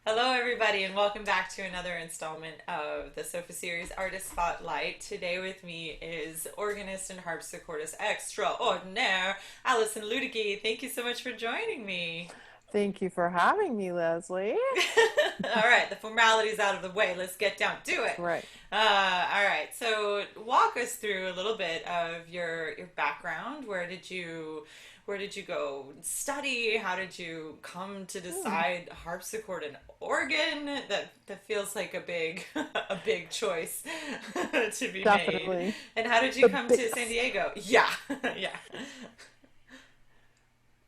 Hello, everybody, and welcome back to another installment of the Sofa Series Artist Spotlight. Today with me is organist and harpsichordist extraordinaire, Alison Luedecke. Thank you so much for joining me. Thank you for having me, Leslie. All right, the formalities out of the way. Let's get down to it. That's right. All right, so walk us through a little bit of your background. Where did you go study? How did you come to Hmm, decide harpsichord and organ? That feels like a big a big choice to be made. definitely. And how did you The come to San biggest. Diego? Yeah, yeah.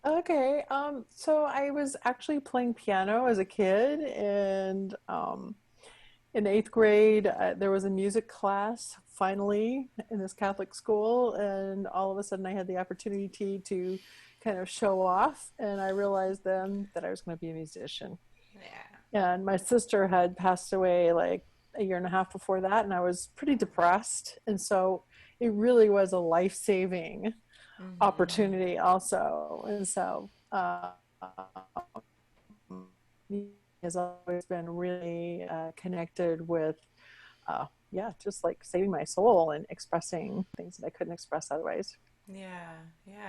Okay, so I was actually playing piano as a kid, and in eighth grade, there was a music class finally in this Catholic school, and all of a sudden I had the opportunity to kind of show off, and I realized then that I was going to be a musician. Yeah. And my sister had passed away like a year and a half before that, and I was pretty depressed. And so it really was a life saving Mm-hmm. opportunity, also. And so, has always been really connected with, yeah, just like saving my soul and expressing things that I couldn't express otherwise. Yeah,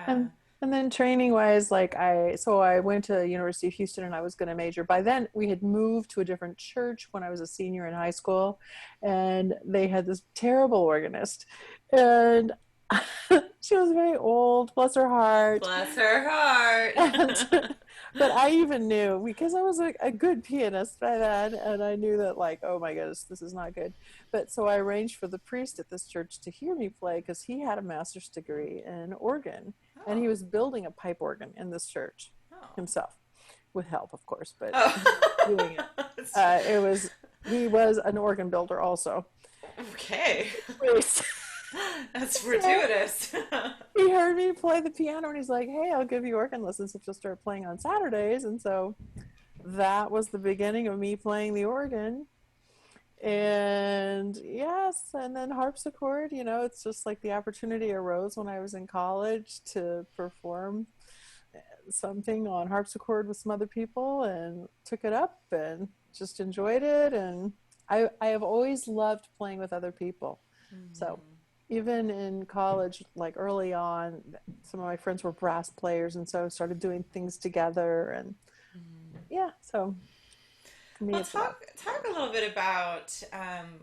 And yeah. and then training wise, I went to University of Houston and I was going to major. By then we had moved to a different church when I was a senior in high school, and they had this terrible organist, and she was very old, bless her heart. Bless her heart. And but I even knew because I was a good pianist by then, and I knew that, like, oh my goodness, this is not good. But so I arranged for the priest at this church to hear me play because he had a master's degree in organ, and he Oh, was building a pipe organ in this church oh. himself, with help, of course, but he was doing Oh. it. It was He was an organ builder also. Okay. Priest. That's So fortuitous. he heard me play the piano, and he's like, "Hey, I'll give you organ lessons if you'll start playing on Saturdays." And so that was the beginning of me playing the organ. And yes, and then harpsichord, it's just like the opportunity arose when I was in college to perform something on harpsichord with some other people, and took it up and just enjoyed it. And I have always loved playing with other people. So Mhm. even in college, like early on, some of my friends were brass players, and so I started doing things together. And yeah, so for me, Well, it's a lot. talk a little bit about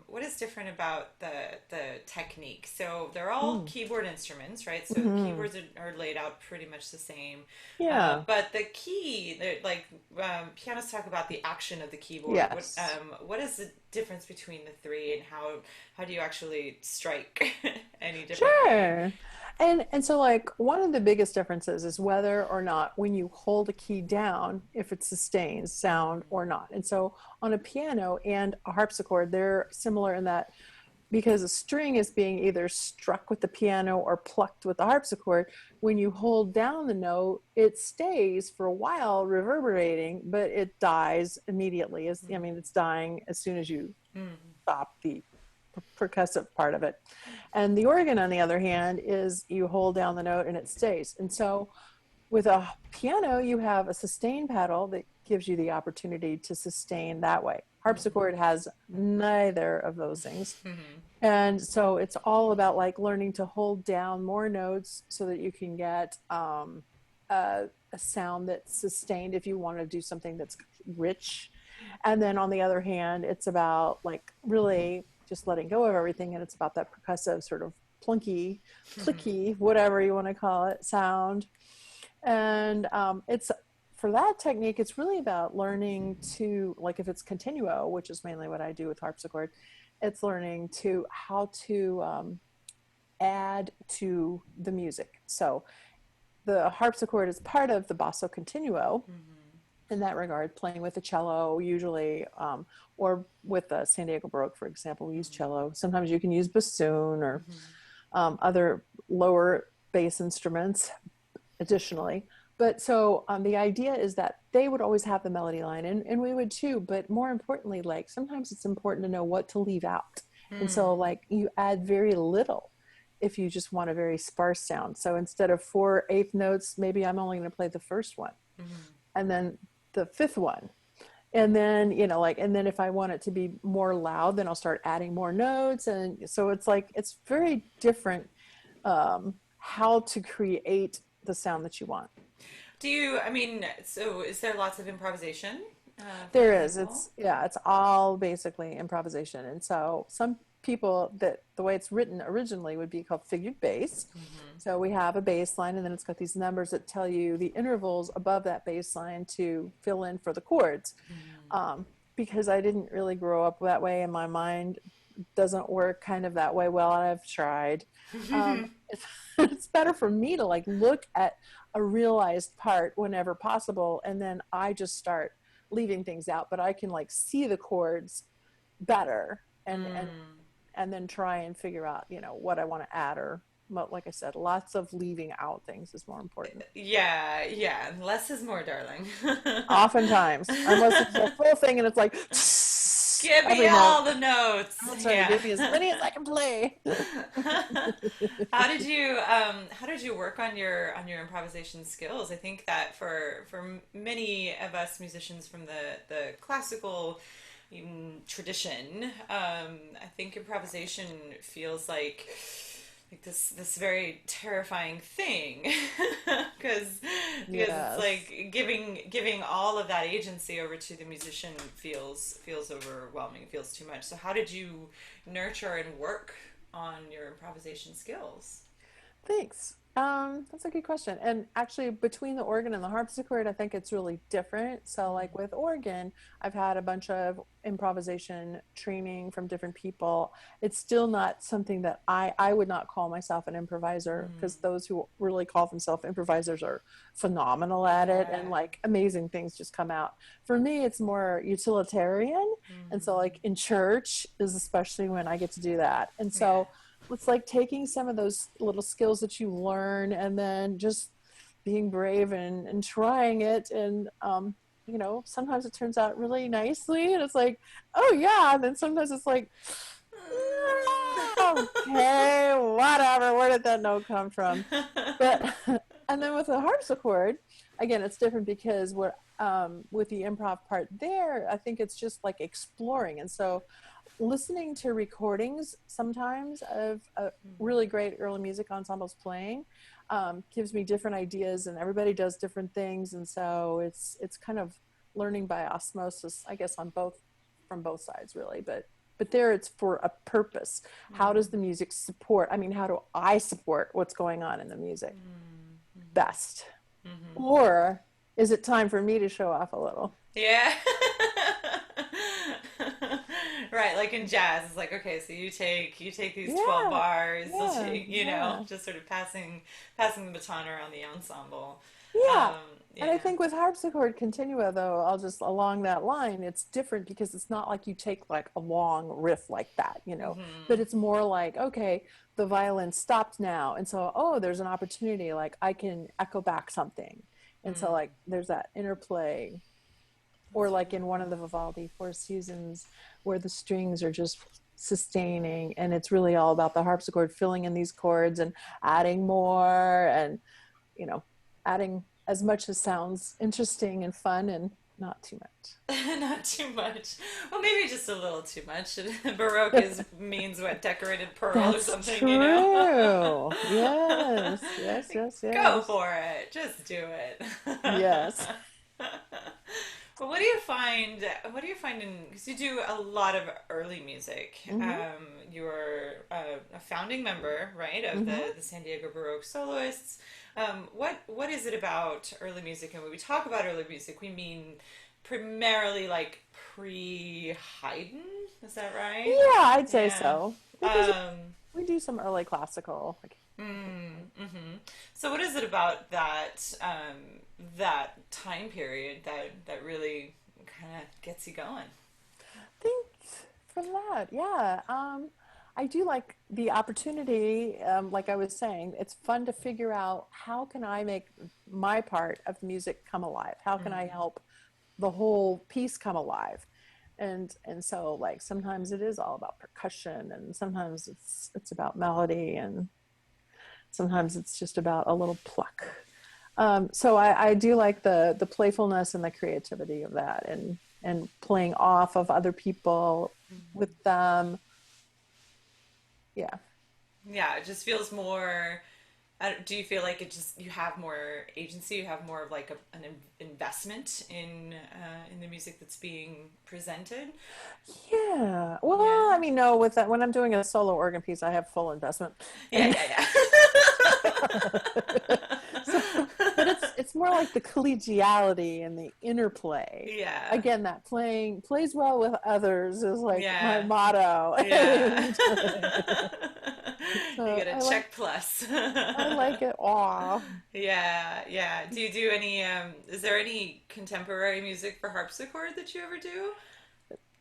what is different about the technique. So they're all Mm. keyboard instruments, right? So the Hmm. keyboards are laid out pretty much the same, Yeah. but the key, like pianists talk about the action of the keyboard. Yes. What is the difference between the three, and how do you actually strike any differently? Sure. And so, like, one of the biggest differences is whether or not when you hold a key down, if it sustains sound or not. And so on a piano and a harpsichord, they're similar in that because a string is being either struck with the piano or plucked with the harpsichord, when you hold down the note, it stays for a while reverberating, but it dies immediately. I mean, it's dying as soon as you Mm-hmm. stop the percussive part of it. And the organ, on the other hand, is you hold down the note and it stays. And so with a piano, you have a sustain pedal that gives you the opportunity to sustain that way. Harpsichord has neither of those things. Mm-hmm. And so it's all about like learning to hold down more notes so that you can get a sound that's sustained if you want to do something that's rich. And then on the other hand, it's about like really just letting go of everything. And it's about that percussive sort of plunky, clicky, whatever you want to call it, sound. And it's for that technique, it's really about learning to, like, if it's continuo, which is mainly what I do with harpsichord, it's learning to how to add to the music. So the harpsichord is part of the basso continuo Mm-hmm. in that regard, playing with the cello usually, or with the San Diego Baroque, for example, we use cello. Sometimes you can use bassoon or Mm-hmm. other lower bass instruments additionally. But so the idea is that they would always have the melody line, and we would too. But more importantly, like sometimes it's important to know what to leave out. And so, Mm-hmm. like, you add very little if you just want a very sparse sound. So instead of 4/8 notes, maybe I'm only going to play the first one Mm-hmm. and then the fifth one. And then, like, and then if I want it to be more loud, then I'll start adding more notes. And so it's like, it's very different, how to create the sound that you want. Do you, I mean, so is there lots of improvisation, for There is. example? It's all basically improvisation. And so some people, that the way it's written originally would be called figured bass. Mm-hmm. So we have a bass line, and then it's got these numbers that tell you the intervals above that bass line to fill in for the chords. Um, because I didn't really grow up that way, and my mind doesn't work kind of that way. Well, I've tried. Mm-hmm. It's better for me to like look at a realized part whenever possible, and then I just start leaving things out, but I can like see the chords better, and then try and figure out, what I want to add, or like I said, lots of leaving out things is more important. Yeah, yeah. Less is more, darling. Oftentimes, unless it's a full thing and it's like Give me every note. all the notes. That's right. Yeah. Give me as many as I can play. How did you work on your improvisation skills? I think that for many of us musicians from the classical tradition, I think improvisation feels like this very terrifying thing because it's Yes. like giving all of that agency over to the musician feels overwhelming. It feels too much. So how did you nurture and work on your improvisation skills? Thanks. That's a good question. And actually, between the organ and the harpsichord, I think it's really different. So, like with organ, I've had a bunch of improvisation training from different people. It's still not something that I would not call myself an improviser, because those who really call themselves improvisers are phenomenal at it, and Yeah. like amazing things just come out. For me, it's more utilitarian. And so, like in church, is especially when I get to do that. And Yeah. so, it's like taking some of those little skills that you learn, and then just being brave and trying it. And sometimes it turns out really nicely, and it's like, oh yeah. And then sometimes it's like, okay, whatever, where did that note come from? But and then with the harpsichord, again, it's different, because what with the improv part there, I think it's just like exploring. And so listening to recordings sometimes of really great early music ensembles playing, gives me different ideas, and everybody does different things. And so it's kind of learning by osmosis, I guess, on both, from both sides really. But there, it's for a purpose. How does the music support, I mean, how do I support what's going on in the music best? Or is it time for me to show off a little? Yeah. Right, like in jazz, it's like, okay, so you take these 12 Yeah, bars, yeah, yeah. just sort of passing the baton around the ensemble. Yeah. Um, And I yeah. think with harpsichord continua, though, I'll just along that line, it's different, because it's not like you take like a long riff like that, but it's more like, okay, the violin stopped now. And so, oh, there's an opportunity, like I can echo back something. And so, like, there's that interplay. Or That's like really in one of cool. the Vivaldi Four Seasons, where the strings are just sustaining, and it's really all about the harpsichord filling in these chords and adding more, and you know, adding as much as sounds interesting and fun, and not too Not too much. Well, maybe just a little too much. Baroque much. is means what, decorated pearl or That's something, you know? true. Yes, yes, yes, Go yes. for it. Just do it. Yes. Well, what do you find? What do you find in because you do a lot of early music. Mm-hmm. You're a founding member, right, of Mm-hmm. the San Diego Baroque Soloists. What is it about early music? And when we talk about early music, we mean primarily like pre Haydn. Is that right? Yeah, I'd say Yeah. so, because Um, we do some early classical, like, so what is it about that time period that really kind of gets you going? thanks for that. Yeah. I do like the opportunity. Like I was saying, it's fun to figure out, how can I make my part of the music come alive? How can I help the whole piece come alive? And so, like, sometimes it is all about percussion, and sometimes it's about melody, and sometimes it's just about a little pluck. So I do like the playfulness and the creativity of that. And and playing off of other people with them. Yeah. Yeah, it just feels more. Do you feel like it just you have more agency? You have more of like investment in the music that's being presented. Yeah. Well, Yeah, I mean, no, with that, when I'm doing a solo organ piece, I have full investment. yeah, And yeah, so, but it's more like the collegiality and the interplay. yeah, Again, that playing plays well with others is like my yeah, motto. yeah. And You so get a check plus. I like it. Aw. Yeah, yeah. Do you do any is there any contemporary music for harpsichord that you ever do?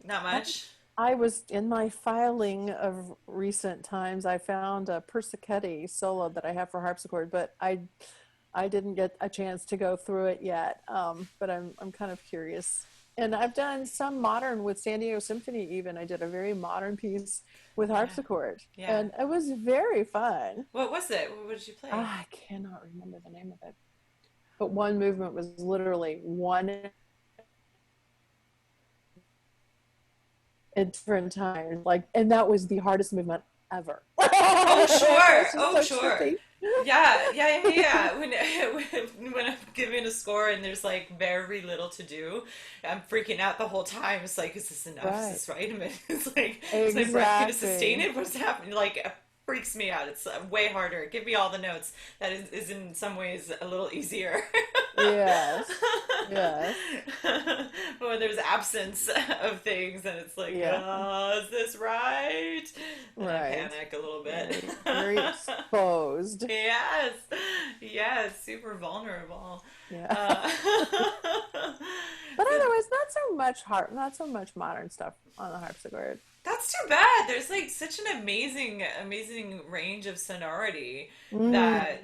Not much. I was in my filing of recent times. I found a Persichetti solo that I have for harpsichord, but I didn't get a chance to go through it yet. But I'm kind of curious. And I've done some modern with San Diego Symphony. Even I did a very modern piece with Yeah. harpsichord, Yeah. and it was very fun. What was it? What did you play? I cannot remember the name of it, but one movement was literally one at different times, like, and that was the hardest movement ever. Oh, sure. It's just Oh, so sure. trippy. Yeah, yeah, yeah, yeah. When I'm giving a score and there's like very little to do, I'm freaking out the whole time. It's like, is this enough? Is Right. this right? It's like, is my breath gonna sustain Exactly. it? What's happening? Like, it freaks me out. It's way harder. Give me all the notes. That is in some ways a little easier. Yes. Yes. But when there's absence of things and it's like, Yeah. oh, is this right? Then I Right. panic a little bit. Very, very exposed. Yes, yes, super vulnerable. Yeah. Uh, But otherwise, not so much modern stuff on the harpsichord. that's too bad. There's like such an amazing range of sonority Mm.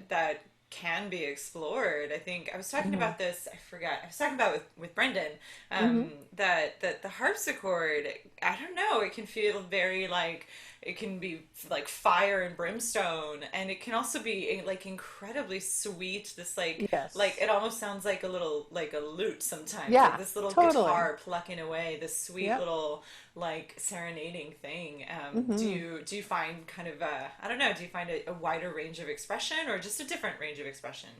that can be explored. I think I was talking Mm-hmm. about this. I forgot. I was talking about with Brendan Mm-hmm. that the harpsichord. I don't know. It can feel very like it can be like fire and brimstone, and it can also be like incredibly sweet. This like Yes. it almost sounds like a little like a lute sometimes, like Yeah, this little totally. guitar plucking away this sweet Yep. little like serenading thing. Mm-hmm. Do you find kind of I don't know, do you find a wider range of expression or just a different range of expression?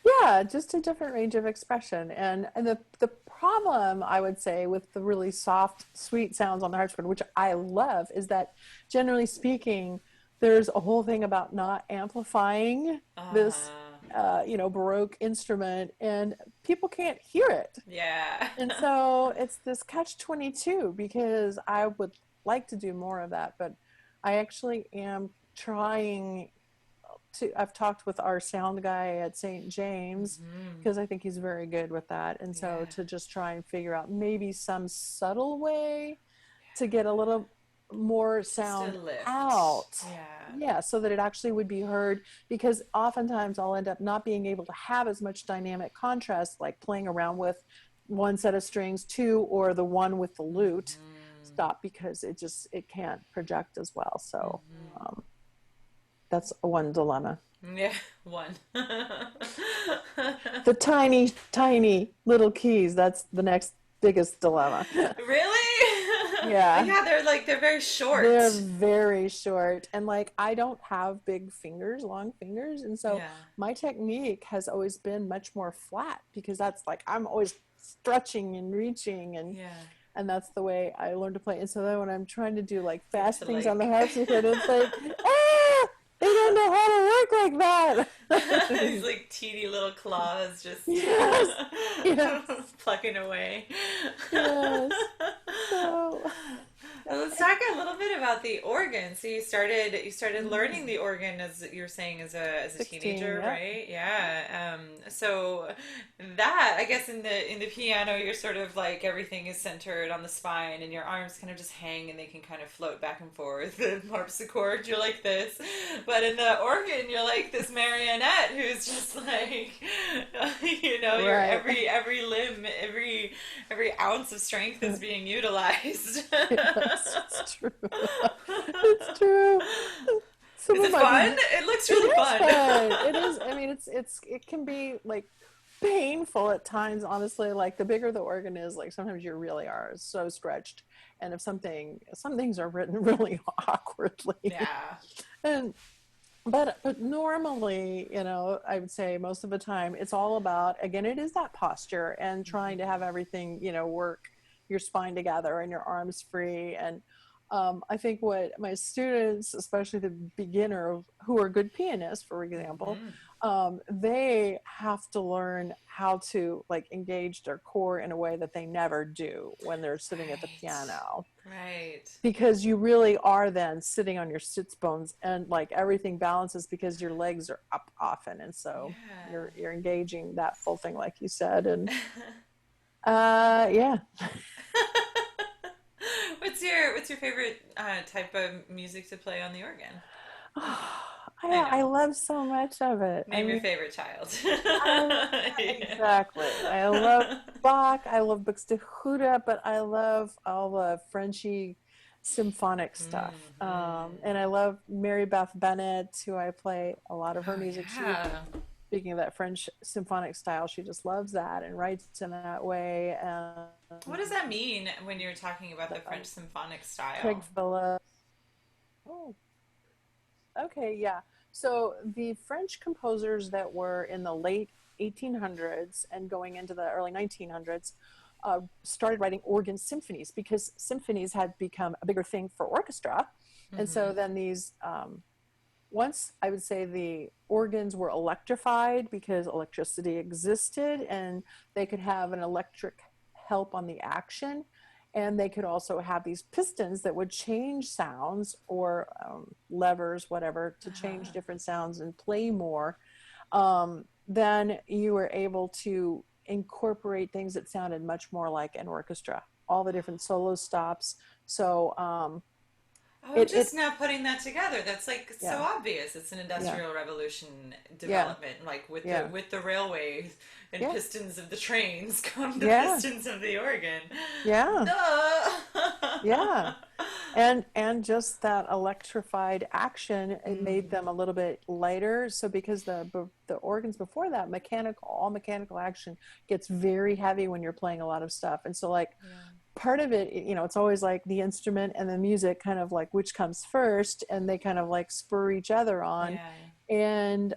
Yeah, just a different range of expression. And the problem I would say with the really soft, sweet sounds on the harpsichord, which I love, is that generally speaking, there's a whole thing about not amplifying this Baroque instrument, and people can't hear it. Yeah. And so it's this catch 22 because I would like to do more of that, but I actually am trying I've talked with our sound guy at St. James Hmm. because I think he's very good with that. And so Yeah. to just try and figure out maybe some subtle way to get a little more Just a sound lift. out. Yeah. Yeah, so that it actually would be heard, because oftentimes I'll end up not being able to have as much dynamic contrast, like playing around with one set of strings, two, or the one with the lute Hmm. stop, because it can't project as well. So Hmm. um, that's one dilemma. Yeah, one. The tiny, tiny little keys, that's the next biggest dilemma. Really? Yeah. Yeah, they're very They're short. very short. And like, I don't have big fingers, long fingers. And so Yeah. my technique has always been much more flat, because that's like, I'm always stretching and reaching, Yeah. and that's the way I learned to play. And so then when I'm trying to do like You have fast to things on the like harpsichord, it's like, ah, they don't know how to work like that. these like teeny little claws just Yes, yes, plucking away. yes. So, Well, let's talk a little bit about the organ. So you started learning mm, the organ as you were saying as a 16, teenager, yeah. right? Yeah. So that I guess in the piano you're sort of like everything is centered on the spine and your arms kind of just hang and they can kind of float back and forth. The harpsichord you're like this, but in the organ you're like this marionette who's just like your Right. every limb every ounce of strength is being utilized. Yes, it's true. It's true. Some Is of it my fun? beginning, It looks it really is fun. fun. It is. I mean, it can be like painful at times, honestly. Like the bigger the organ is, like sometimes you really are so stretched. And if some things are written really awkwardly. Yeah. And but normally, I would say most of the time it's all about, again, it is that posture and trying to have everything, work, your spine together and your arms free. And I think what my students, especially the beginner who are good pianists, for example, Mm-hmm. they have to learn how to like engage their core in a way that they never do when they're sitting at the Right. piano, Right. because you really are then sitting on your sits bones and like everything balances because your legs are up often, and so you're engaging that full thing like you said. And Yeah. yeah. What's your favorite type of music to play on the organ? I I know. love so much of it. I Name your mean, favorite child. Yeah. exactly. I love Bach, I love Buxtehude, but I love all the Frenchy symphonic stuff. And I love Mary Beth Bennett, who I play a lot of her Oh music. She, yeah. speaking of that French symphonic style, she just loves that and writes in that way. What does that mean when you're talking about the French symphonic Craig style? Phillips. Oh, okay, yeah. So the French composers that were in the late 1800s and going into the early 1900s started writing organ symphonies because symphonies had become a bigger thing for orchestra. And so Mm-hmm. then once I would say the organs were electrified because electricity existed and they could have an electric help on the action. And they could also have these pistons that would change sounds, or levers, whatever, to change different sounds and play more. Then you were able to incorporate things that sounded much more like an orchestra, all the different solo stops. So Oh, I'm it just now putting that together. That's like so yeah, obvious. It's an yeah, industrial revolution yeah, development, like yeah, with the railways and yeah, pistons of the trains come the yeah, pistons of the organ. yeah, Duh. yeah. And just that electrified action, it made them a little bit lighter. So because the organs before that, all mechanical action gets very heavy when you're playing a lot of stuff. And so like Yeah. part of it, it's always like the instrument and the music kind of like which comes first, and they kind of like spur each other on. Yeah. And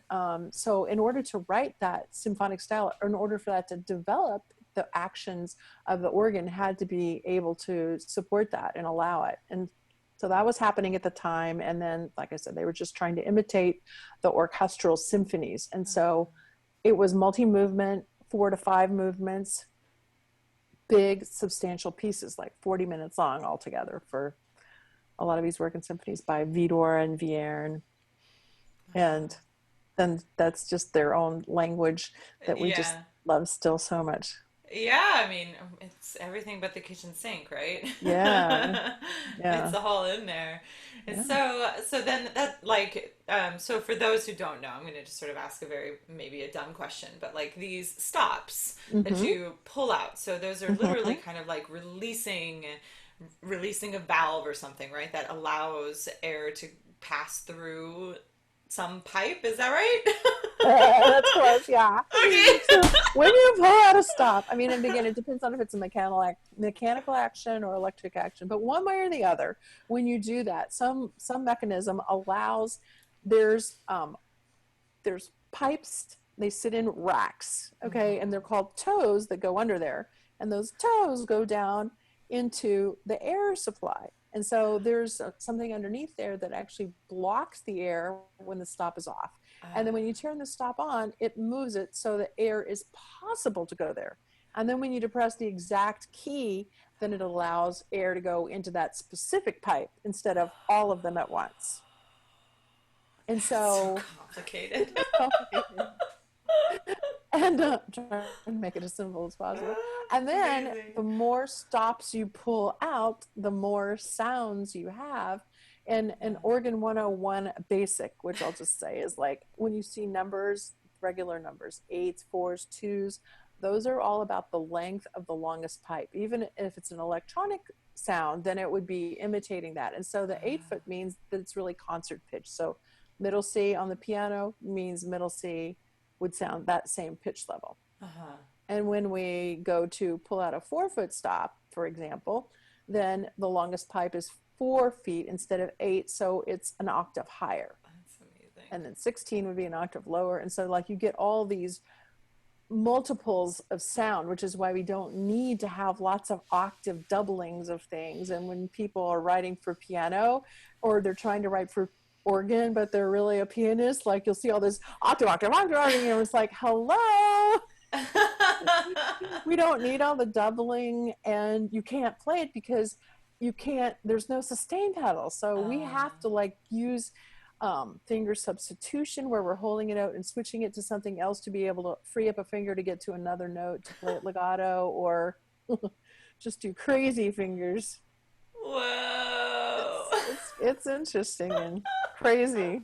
so in order to write that symphonic style, or in order for that to develop, the actions of the organ had to be able to support that and allow it. And so that was happening at the time. And then, like I said, they were just trying to imitate the orchestral symphonies. And so it was multi-movement, 4 to 5 movements, big substantial pieces, like 40 minutes long altogether, for a lot of these working symphonies by Vidor and Vierne. And then that's just their own language that we just Yeah. love still so much. Yeah, I mean, it's everything but the kitchen sink, right? Yeah, It's yeah, all in there. And yeah. so then that like so for those who don't know, I'm going to just sort of ask a very maybe a dumb question, but like these stops that Mm-hmm. you pull out. So those are literally Mm-hmm. kind of like releasing a valve or something, right? That allows air to pass through some pipe. Is that right? That's close, yeah. Okay. So when you pull out a stop, I mean, and again, it depends on if it's a mechanical action or electric action, but one way or the other, when you do that, some mechanism allows, there's there's pipes, they sit in racks, okay, and they're called toes that go under there, and those toes go down into the air supply. And so there's something underneath there that actually blocks the air when the stop is off. And then when you turn the stop on, it moves it so the air is possible to go there. And then when you depress the exact key, then it allows air to go into that specific pipe instead of all of them at once. And That's so so complicated. it is complicated. And trying to make it as simple as possible. And It's then amazing. the more stops you pull out, the more sounds you have. And an organ 101 basic, which I'll just say is like when you see numbers, regular numbers, eights, fours, twos, those are all about the length of the longest pipe. Even if it's an electronic sound, then it would be imitating that. And so the 8 foot means that it's really concert pitch. So middle C on the piano means middle C would sound that same pitch level. Uh-huh. And when we go to pull out a 4-foot stop, for example, then the longest pipe is 4 feet instead of 8. So it's an octave higher. That's amazing. And then 16 would be an octave lower. And so like you get all these multiples of sound, which is why we don't need to have lots of octave doublings of things. And when people are writing for piano or they're trying to write for organ, but they're really a pianist, like you'll see all this octave, octave, octave, octave, and it's like, hello, we don't need all the doubling, and you can't play it because you can't, there's no sustain pedal. So we have to like use finger substitution where we're holding it out and switching it to something else to be able to free up a finger to get to another note to play it legato, or just do crazy fingers. Whoa. It's interesting and crazy.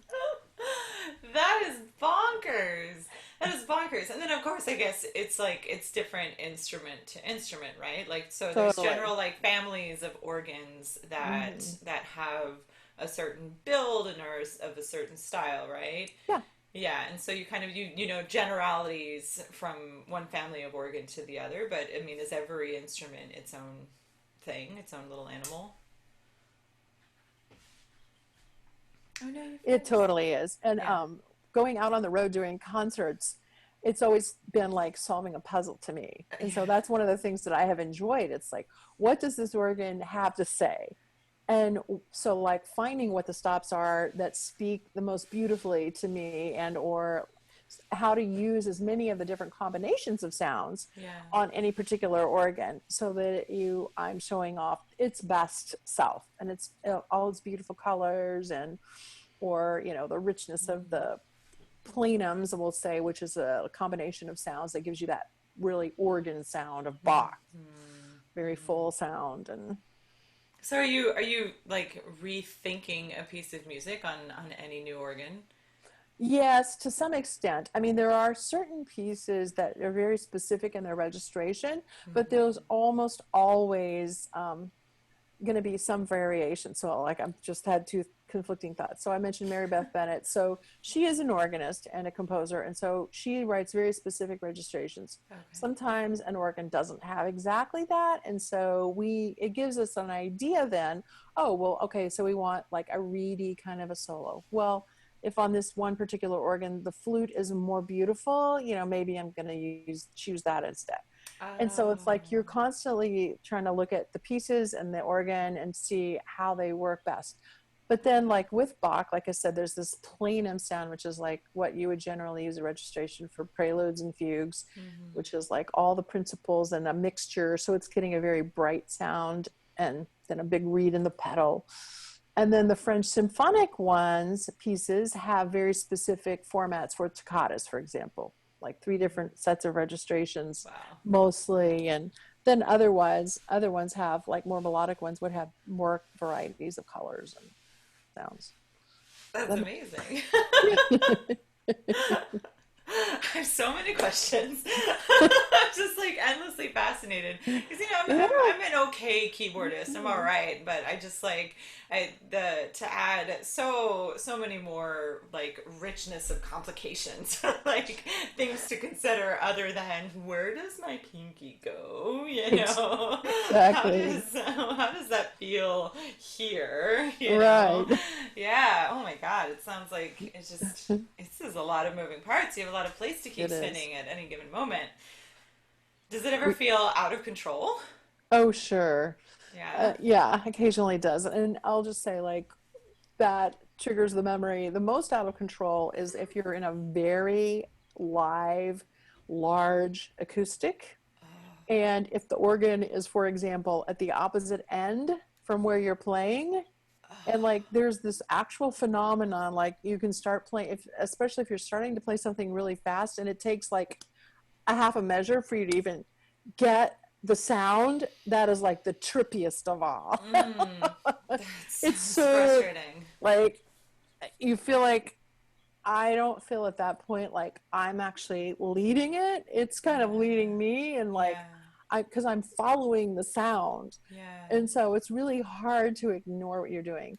That is bonkers. That is bonkers. And then of course I guess it's like it's different instrument to instrument, right? Like so there's Totally. general like families of organs that Mm-hmm. that have a certain build and are of a certain style, right? Yeah. Yeah, and so you kind of you know generalities from one family of organ to the other, but I mean is every instrument its own thing, its own little animal? Oh no, you It froze. totally is. And Yeah. going out on the road doing concerts, it's always been like solving a puzzle to me. And so Yeah. that's one of the things that I have enjoyed. It's like, what does this organ have to say? And so like finding what the stops are that speak the most beautifully to me, and or how to use as many of the different combinations of sounds Yeah. on any particular organ so that I'm showing off its best self and it's all its beautiful colors, and or the richness of the plenums, we'll say, which is a combination of sounds that gives you that really organ sound of Bach, very full sound. And So are you like rethinking a piece of music on any new organ? yes, to some extent. I mean, there are certain pieces that are very specific in their registration, but there's almost always going to be some variation. So, like, I've just had two conflicting thoughts. So, I mentioned Mary Beth Bennett. So, she is an organist and a composer, and so she writes very specific registrations. Okay. Sometimes an organ doesn't have exactly that, and so it gives us an idea then. Oh, well, okay, so we want like a reedy kind of a solo. Well, if on this one particular organ the flute is more beautiful, maybe I'm going to choose that instead. And so it's like you're Oh. constantly trying to look at the pieces and the organ and see how they work best. But then, like with Bach, like I said, there's this plenum sound, which is like what you would generally use a registration for preludes and fugues, which is like all the principles and a mixture. So it's getting a very bright sound, and then a big reed in the pedal. And then the French symphonic pieces have very specific formats for toccatas, for example, like 3 different sets of registrations Wow. mostly. And then other ones have, like more melodic ones would have more varieties of colors and sounds. That's Then, amazing. I have so many questions. I'm just like endlessly fascinated because yeah. I'm an okay keyboardist. I'm all right, but I just like the to add so many more like richness of complications, like things to consider other than where does my pinky go? Exactly. How does that feel here? Right. Yeah. Oh my God. It sounds like it's just a lot of moving parts. You have a lot of plates to keep It is. spinning at any given moment. Does it ever feel out of control? Oh, sure. Yeah. Yeah, occasionally does. And I'll just say, like, that triggers the memory. The most out of control is if you're in a very live, large acoustic. And if the organ is, for example, at the opposite end from where you're playing, and like there's this actual phenomenon, like you can start playing, especially if you're starting to play something really fast, and it takes like a half a measure for you to even get the sound that is like the trippiest of all. That It's sounds so frustrating. like you feel like I don't feel at that point like I'm actually leading it. It's kind of leading me, and like Yeah. because I'm following the sound. Yeah. And so it's really hard to ignore what you're doing.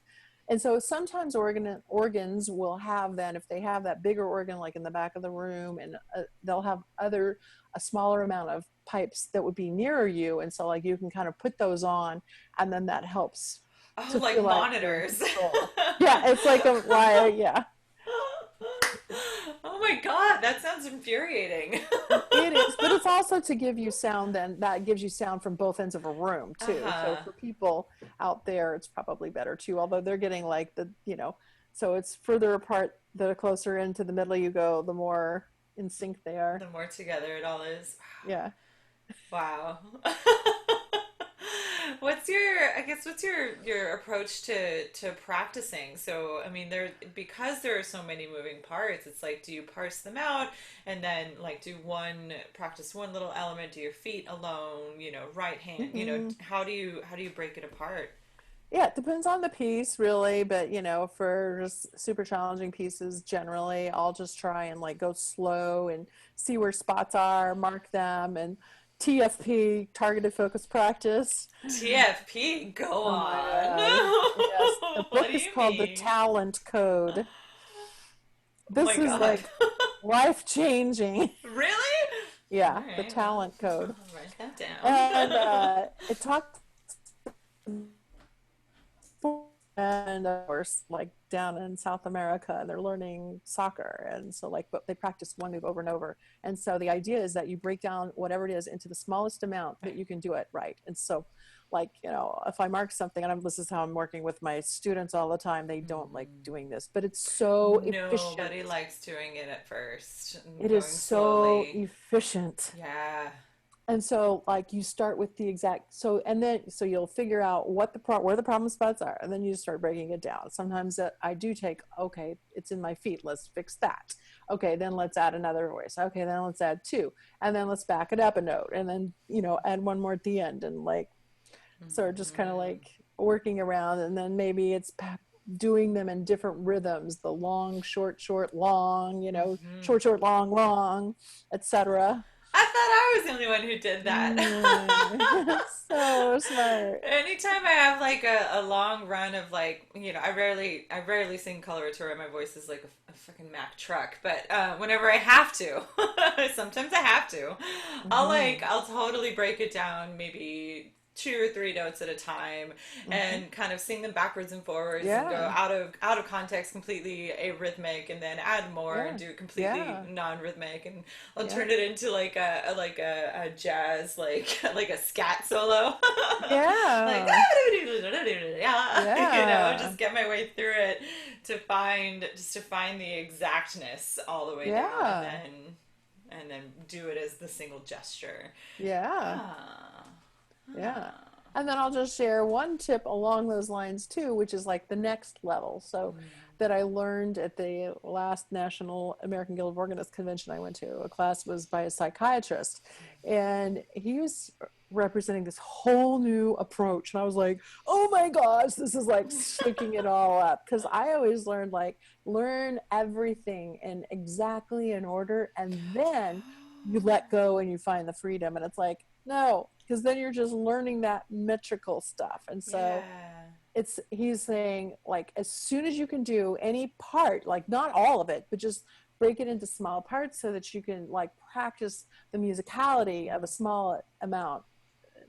And so sometimes organs will have then, if they have that bigger organ like in the back of the room, and they'll have a smaller amount of pipes that would be nearer you, and so like you can kind of put those on, and then that helps Oh, to like feel like you're in monitors. control. Yeah, it's like a wire. Yeah, Oh my God, that sounds infuriating. it is, but it's also to give you sound, then that gives you sound from both ends of a room too. So Uh-huh. for people out there, it's probably better too, although they're getting like so it's further apart, the closer into the middle you go, the more in sync they are. The more together it all is. Yeah. Wow. What's your approach to practicing? So, I mean, because there are so many moving parts, it's like, do you parse them out and then like practice one little element, do your feet alone, right hand, Mm-mm. how do you break it apart? Yeah, it depends on the piece, really. But for just super challenging pieces, generally, I'll just try and like go slow and see where spots are, mark them, and TFP, targeted focus practice. TFP, go Oh my on. God. Yes. The What book do is you called The mean? Talent Code. Oh my This is God. like life changing. Really? All Yeah, The right, well, Talent Code. I'll write that And down. it talks, and of course, like down in South America, and they're learning soccer. And so, like, but they practice one move over and over. And so the idea is that you break down whatever it is into the smallest amount that you can do it right. And so, like, if I mark something, and this is how I'm working with my students all the time, they don't like Hmm. doing this, but it's so efficient. Nobody likes doing it at first and It is going so slowly. efficient. Yeah. And so like you start with the exact, and then so you'll figure out where the problem spots are, and then you start breaking it down. Sometimes I do take, okay, it's in my feet, let's fix that. Okay, then let's add another voice. Okay, then let's add two, and then let's back it up a note, and then add one more at the end, and like sort of just kind of Hmm. like working around. And then maybe it's doing them in different rhythms, the long short short long, Hmm. short short long long, etc. I thought I was the only one who did that. Mm. So smart. Anytime I have like a long run of like, I rarely sing coloratura. My voice is like a fucking Mack truck. But whenever I have to, sometimes I have to, Hmm. I'll totally break it down, maybe two or three notes at a time, Hmm. and kind of sing them backwards and forwards and go Yeah, out of context, completely arrhythmic, and then add more and yeah, do it completely yeah, non-rhythmic, and I'll yeah, turn it into like a jazz, like like a scat solo. Like yeah, yeah, just get my way through it to find the exactness all the way down, and yeah, then do it as the single gesture. yeah. Ah, Yeah. ah. And then I'll just share one tip along those lines too, which is like the next level. So that I learned at the last National American Guild of Organists convention I went to. A class was by a psychiatrist, and he was representing this whole new approach. And I was like, oh my gosh, this is like shaking it all up. Because I always learned like learn everything in exactly in order, and then you let go and you find the freedom. And it's like, no, because then you're just learning that metrical stuff. And so Yeah. he's saying like as soon as you can do any part, like not all of it, but just break it into small parts so that you can like practice the musicality of a small amount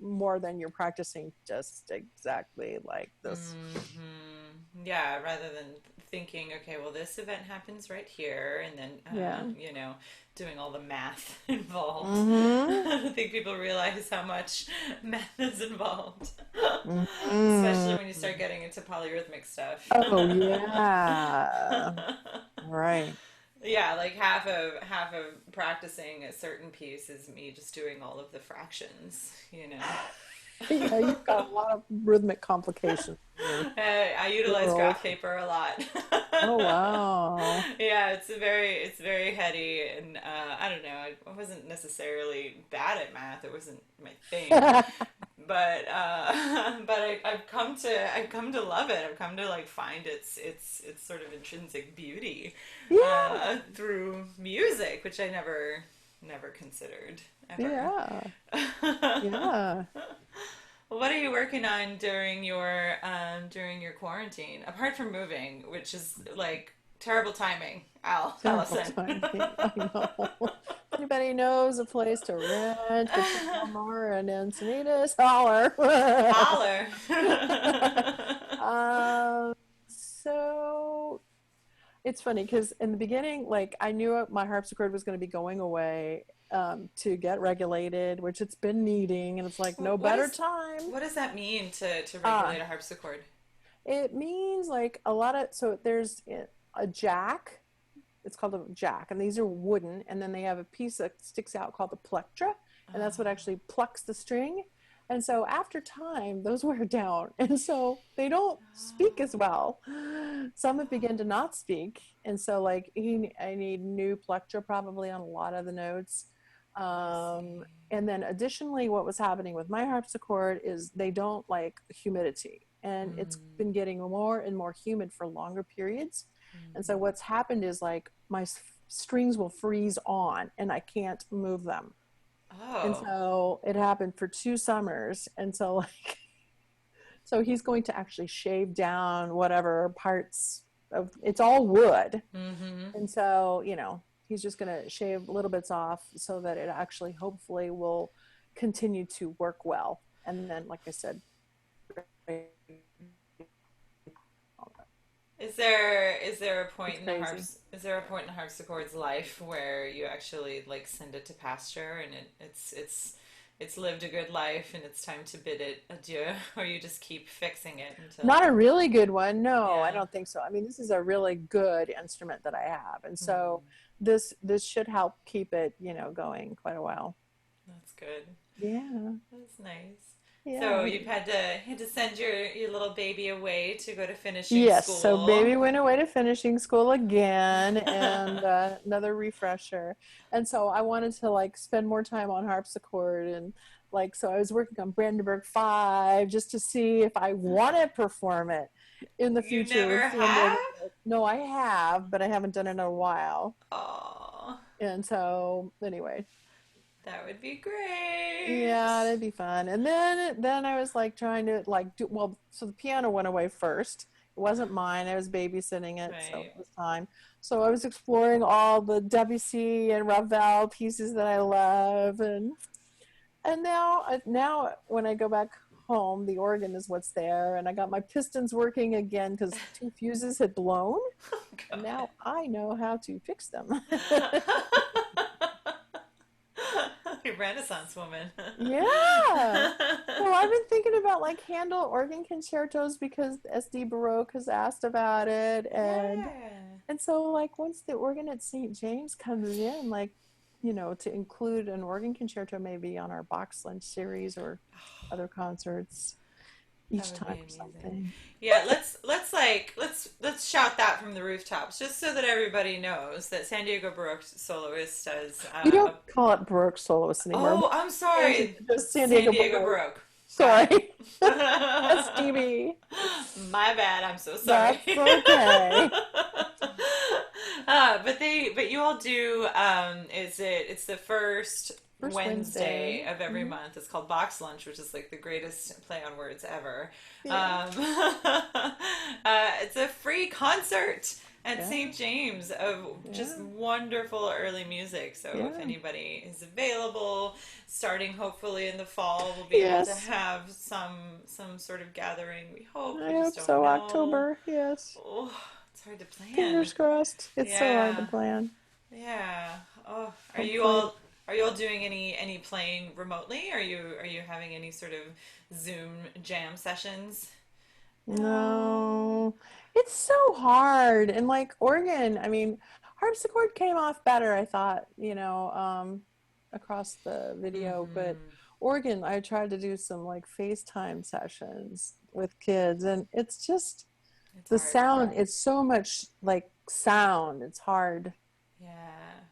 more than you're practicing just exactly like this. Yeah, rather than thinking, okay, well, this event happens right here, and then, Yeah. doing all the math involved. Mm-hmm. I don't think people realize how much math is involved, especially when you Mm-hmm. start getting into polyrhythmic stuff. Oh yeah. Right. Yeah, like half of practicing a certain piece is me just doing all of the fractions. Yeah, you've got a lot of rhythmic complications in your I utilize world. graph paper a lot. Oh wow. Yeah, it's very heady, and I don't know. I wasn't necessarily bad at math. It wasn't my thing, but but I've come to love it. I've come to like find its sort of intrinsic beauty Yeah. through music, which I never considered ever. Yeah. Yeah. What are you working on during your quarantine? Apart from moving, which is like terrible timing, Terrible Allison. timing. I know. If anybody knows a place to rent between Elmar and Encinitas, holler. Holler. um, so it's funny because in the beginning, like I knew my harpsichord was going to be going away to get regulated, which it's been needing, and it's like no What better is time. what does that mean to Uh, regulate a harpsichord? it means like a lot of so there's a jack. It's called a jack, and these are wooden, and then they have a piece that sticks out called the plectra, and that's what Oh, actually plucks the string. And so after time those wear down, and so they don't speak as well. Some have begun to not speak, and so like I need new plectra probably on a lot of the notes. I see. And then additionally what was happening with my harpsichord is they don't like humidity, and it's Mm, been getting more and more humid for longer periods. And so mhm. what's happened is like my strings will freeze on and I can't move them. And Oh, so it happened for 2 summers. And so like so he's going to actually shave down whatever parts of it's all wood. mm-hmm. And so, he's just going to shave little bits off so that it actually hopefully will continue to work well. And then like I said, Is there a point it's in the crazy. harpsichord's life where you actually like send it to pasture and it's lived a good life and it's time to bid it adieu, or you just keep fixing it Not until a really good one. No, I yeah. don't think so. I mean, this is a really good instrument that I have. And so Hmm, this should help keep it, going quite a while. that's good. Yeah. That's nice. So Yeah. you've had to send your little baby away to go to finishing Yes. So school. baby went away to finishing school again, and another refresher. And so I wanted to like spend more time on harpsichord, and like so I was working on Brandenburg 5 just to see if I want to perform it in the You future with never San have? Diego. No, I have, but I haven't done it in a while. Oh, And so anyway, that would be great. yeah, that'd be fun. And then I was like trying to like do well, so the piano went away first. It wasn't mine. I was babysitting it, so Right. it was time. So I was exploring all the Debussy and Ravel pieces that I love, and now when I go back home, the organ is what's there, and I got my pistons working again because two fuses had blown, Oh, and God. now I know how to fix them. Renaissance woman. Yeah. So I've been thinking about like Handel organ concertos because SD Baroque has asked about it, Yeah. and so like once the organ at St. James comes in, like to include an organ concerto maybe on our box lunch series or other concerts That each would time be or amazing. something. Yeah, let's shout that from the rooftops, just so that everybody knows that San Diego Baroque Soloist does We don't call it Baroque soloists anymore. oh, I'm sorry. Just San San Diego Diego Baroque. Baroque. Got it. Sorry. SDB. My bad. I'm so sorry. That's okay. But you all do it's the first First Wednesday. Wednesday of every Mhm. month. It's called Box Lunch, which is like the greatest play on words ever. Yeah. Um, it's a free concert at Yeah. St. James of just Yeah. wonderful early music. So if Yeah. anybody is available, starting hopefully in the fall, we'll be able to Yes. have some sort of gathering. We hope. I We just hope don't so. know. October. Yes. Oh, it's hard to plan. Fingers crossed. It's so hard to Yeah. plan. Yeah. Oh, Hopefully. are you all doing any playing remotely? Are you having any sort of Zoom jam sessions? No. No. It's so hard. And like organ, I mean, harpsichord came off better, I thought, across the video, but Mm-hmm. organ, I tried to do some like FaceTime sessions with kids, and it's just It's the hard. sound, it's so much like sound. It's hard. Yeah.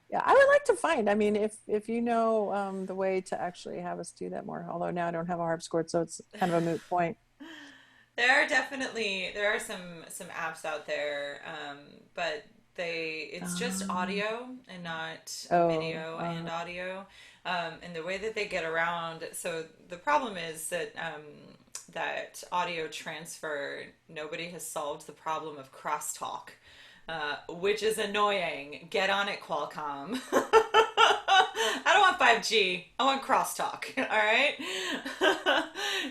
Yeah, I would like to find. I mean, if you know the way to actually have us do that more. Although now I don't have a harpsichord, so it's kind of a moot point. There are some apps out there, but it's just Um, audio and not oh, video and audio. And the way that they get around, so the problem is that that audio transfer, nobody has solved the problem of crosstalk, which is annoying. Get on it, Qualcomm. I don't want 5G. I want crosstalk. All right.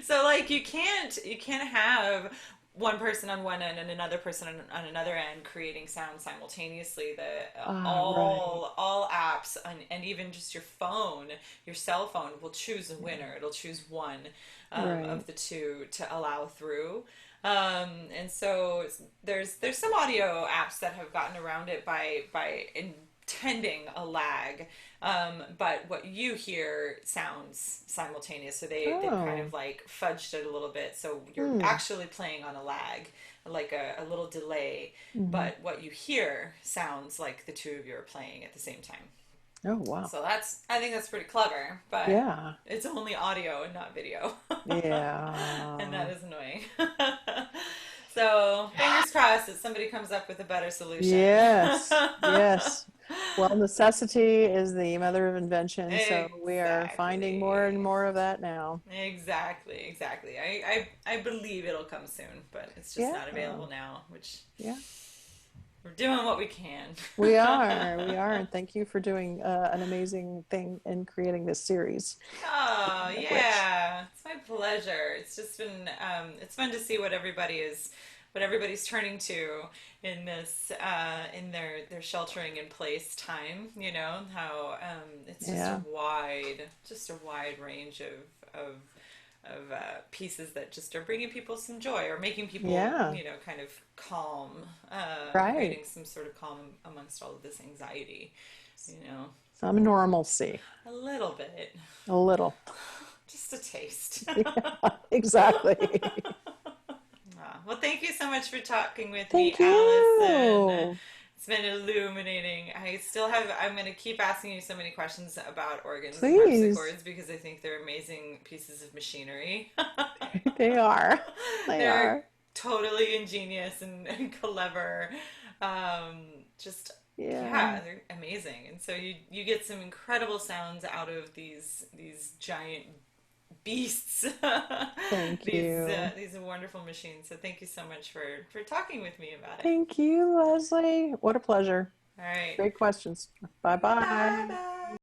So like you can't have one person on one end and another person on another end creating sound simultaneously. The Right. all apps and even just your cell phone will choose a winner. It'll choose one Right. of the two to allow through. And so there's some audio apps that have gotten around it by intending a lag, but what you hear sounds simultaneous. So they've kind Oh. of like fudged it a little bit. So you're Hmm. actually playing on a lag, like a little delay, Hmm. but what you hear sounds like the two of you are playing at the same time. Oh, wow. So I think that's pretty clever, but Yeah. it's only audio and not video. And that Yeah. is annoying. So fingers crossed that somebody comes up with a better solution. Yes. Yes. Well, necessity is the mother of invention, so we are finding more and Exactly. more of that now. Exactly. I believe it'll come soon, but it's just Yeah. not available now, which Yeah. we're doing what we can. We are. We are. And thank you for doing an amazing thing in creating this series. Oh, Speaking of which, yeah. It's my pleasure. It's just been it's fun to see what everybody's turning to in this in their sheltering in place time, how it's yeah. just a wide range of pieces that just are bringing people some joy or making people, Yeah. kind of calm, Right. creating some sort of calm amongst all of this anxiety, you know, Some normalcy. a little bit. A little. Just a taste. Yeah, exactly. Well, thank you so much for talking with me, Thank Allison. you. It's been illuminating. I'm going to keep asking you so many questions about organs and Please. harpsichords because I think they're amazing pieces of machinery. They are. They They're are. totally ingenious and clever. Um, just Yeah. yeah, they're amazing. And so you get some incredible sounds out of these giant beasts, Thank you. these wonderful machines. So thank you so much for talking with me about it. Thank you, Leslie. What a pleasure. All right, Great questions. Bye bye bye. bye.